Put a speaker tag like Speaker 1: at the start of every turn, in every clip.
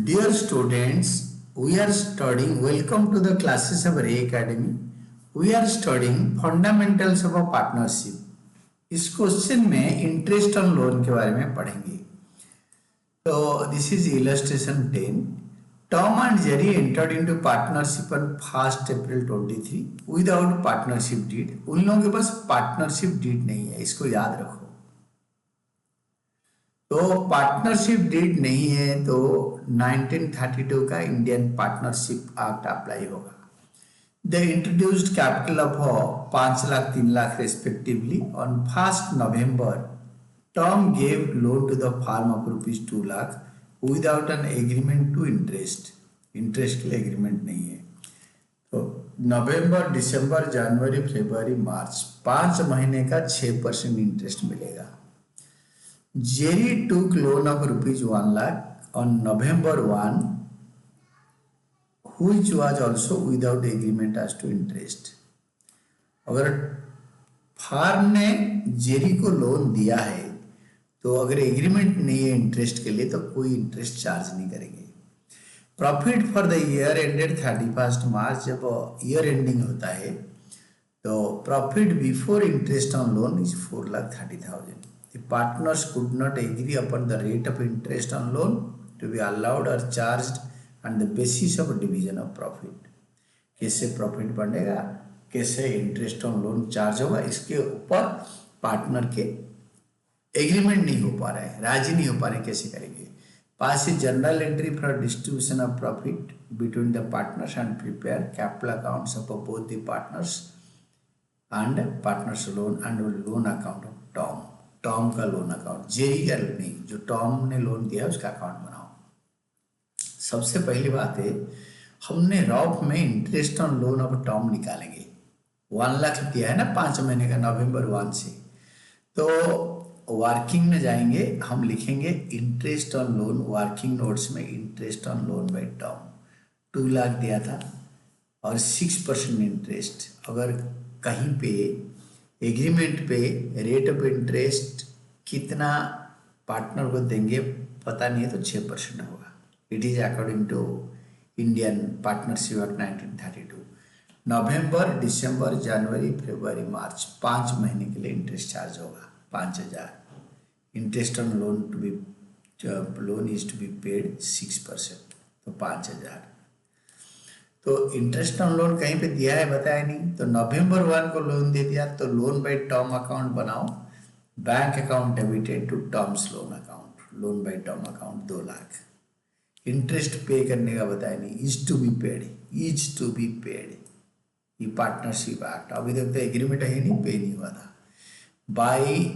Speaker 1: Dear students, we are studying. Welcome to the classes of Ray Academy. We are studying fundamentals of a partnership. इस question में interest on loan के बारे में पढ़ेंगे. तो this is illustration 10. Tom and Jerry entered into partnership on 1 April 23 without partnership deed. उन लोगों के पास पार्टनरशिप डीड नहीं है, इसको याद रखो. तो पार्टनरशिप डीड नहीं है तो 1932 का इंडियन पार्टनरशिप एक्ट अप्लाई होगा. They introduced capital of 5 lakh 3 lakh respectively. On 1st November, Tom gave loan to the farm of rupees 2 lakh without an agreement to interest. Interest के लिए agreement नहीं है. तो नवंबर, दिसंबर, जनवरी, फरवरी, मार्च 5 महीने का 6% इंटरेस्ट मिलेगा. Jerry took loan of rupees 1 lakh on November 1, which was also without agreement as to interest. अगर फार्म ने जेरी को लोन दिया है तो अगर एग्रीमेंट नहीं है इंटरेस्ट के लिए तो कोई इंटरेस्ट चार्ज नहीं करेंगे. Profit for the year ended 31 मार्च. जब ईयर एंडिंग होता है तो profit before interest on loan is 4,30,000. The partners could not agree upon the rate of interest on loan to be allowed or charged on the basis of division of profit. कैसे profit बढ़ेगा, कैसे interest on loan charge होगा, इसके ऊपर partner के agreement नहीं हो पा रहा है, राजी नहीं हो पा रहे, कैसे करेंगे. Pass a general entry for distribution of profit between the partners and prepare capital accounts of both the partners and partners loan and loan account of Tom. Tom का लोन अकाउंट, जेरी का नहीं, जो Tom ने loan दिया उसका account बनाओ. सबसे पहली बात है, हमने रॉफ में interest on loan of Tom निकालेंगे. 1 लाख दिया है ना 5 महीने का, नवंबर 1 से. तो वर्किंग में जाएंगे, हम लिखेंगे interest on loan. Working notes में interest on loan by Tom 2 lakh दिया था और 6% इंटरेस्ट. अगर कहीं पे एग्रीमेंट पे रेट ऑफ इंटरेस्ट कितना पार्टनर को देंगे पता नहीं है तो 6% होगा. It is according to Indian Partnership Act 1932. नवंबर, दिसंबर, जनवरी, फरवरी, मार्च 5 महीने के लिए इंटरेस्ट चार्ज होगा 5,000. Interest on loan to be loan is to be paid 6%, तो 5,000. तो इंटरेस्ट ऑन लोन कहीं पे दिया है बताया नहीं, तो नवंबर 1 को लोन दे दिया तो लोन बाय टॉम अकाउंट बनाओ. Bank account debited to Tom's loan account, loan by Tom account 2 lakh. Interest पे करने का बताया नहीं, is to be paid, is to be paid. ये पार्टनरशिप एक्ट अभी तक तो एग्रीमेंट है नहीं, पे नहीं हुआ था. बाई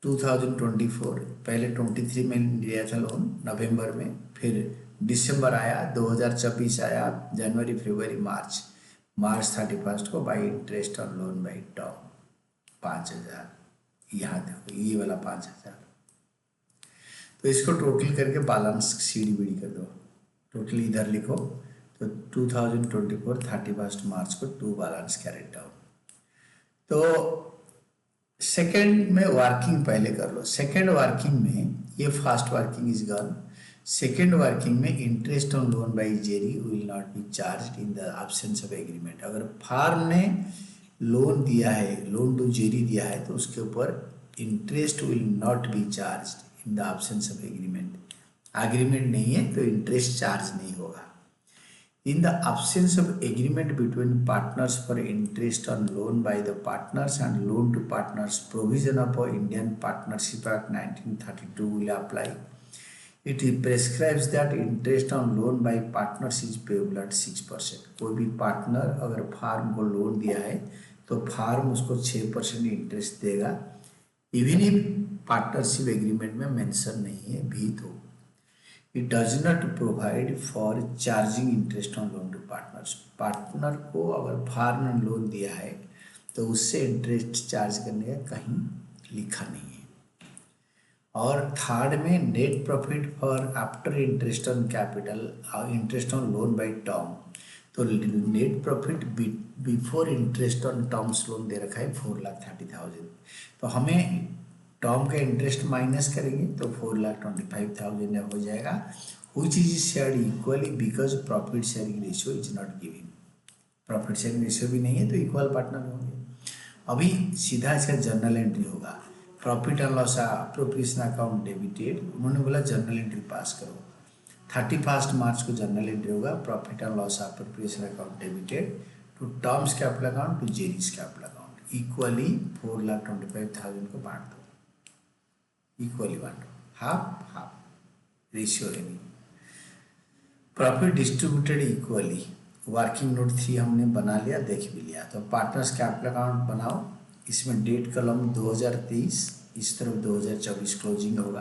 Speaker 1: 2024, पहले 23 में लिया था लोन नवंबर में, फिर दिसंबर आया, 2024 आया, जनवरी, फरवरी, मार्च 31 को by interest on loan by Tom 5,000. यहाँ देखो ये वाला 5,000. तो इसको टोटल करके बैलेंस सीडी बीडी कर दो. टोटल इधर लिखो तो 2024 31 मार्च को 2 बैलेंस कैरिड डाउन. तो सेकेंड में वर्किंग पहले कर लो. सेकेंड वर्किंग में ये first working is gone. Second working में interest on loan by Jerry will not be charge in the absence of agreement. अगर फार्म ने लोन दिया है, लोन टू जेरी दिया है, तो उसके ऊपर interest will not be charge in the absence of agreement. Agreement नहीं है तो इंटरेस्ट चार्ज नहीं होगा. In the absence of agreement between partners for interest on loan by the partners and loan to partners, provision of Indian Partnership Act 1932 will apply. It prescribes that interest on loan by partners is payable at 6%. कोई भी partner अगर farm को loan दिया है तो farm उसको 6% interest देगा. Even if partnership agreement में मेंशन नहीं है भी तो. It does not provide for charging interest on loan to partners. Partner को अगर फार्म ने लोन दिया है तो उससे इंटरेस्ट चार्ज करने का कहीं लिखा नहीं है. और थर्ड में net profit for after interest on capital, interest on loan by Tom. तो net profit before interest on टॉम्स लोन दे रखा है 4,30,000. तो हमें टर्म का इंटरेस्ट माइनस करेंगे तो 4,25,000 हो जाएगा which is shared equally because profit sharing ratio is not given। Profit sharing ratio भी नहीं है तो इक्वल पार्टनर होंगे। अभी सीधा इसका जर्नल एंट्री होगा। Profit and loss appropriation account debited, उन्होंने बोला जर्नल एंट्री पास करो। 31 मार्च को जर्नल एंट्री होगा। Profit and loss appropriation account debited to Tom's capital account to Jerry's capital account equally 4,25,000 को बांट दो, इक्वली बांटो, हाफ हाफ रेशियो है नहीं। Profit distributed equally, working note 3 हमने बना लिया, देख भी लिया। तो पार्टनर्स कैपिटल अकाउंट बनाओ, इसमें डेट कॉलम 2023, इस तरफ 2024 क्लोजिंग होगा।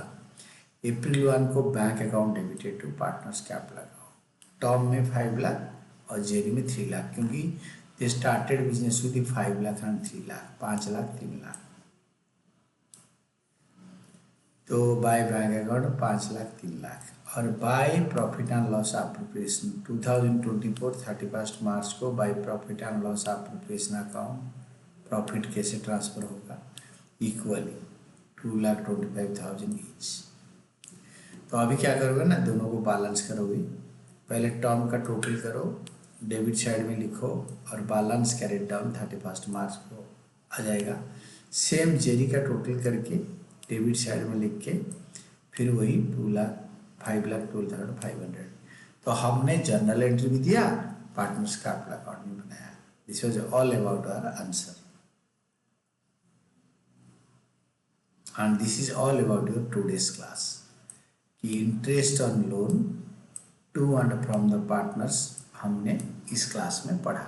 Speaker 1: अप्रैल 1 को bank account debited to partners capital account, term में 5 लाख और जेरी में 3 लाख, क्योंकि they started business with 5 lakh and 3 lakh, 5 lakh 3 lakh. तो by bank account 5 lakh 3 lakh, और by profit and loss appropriation 2024 31 मार्च को by profit and loss appropriation account profit कैसे ट्रांसफर होगा, इक्वली 2,25,000 ईच। तो अभी क्या करोगे ना, दोनों को बैलेंस करोगे। पहले टर्म का टोटल करो, डेबिट साइड में लिखो, और बैलेंस कैरेट डाउन 31 मार्च को आ जाएगा। सेम जेरी का टोटल करके डेबिट साइड में लिख के फिर वही 5,12,500। तो हमने जर्नल एंट्री भी दिया, पार्टनर्स का कैपिटल अकाउंट भी बनाया। This was all about our answer, and this is all about your today's class कि interest on loan to and from the partners हमने इस क्लास में पढ़ा।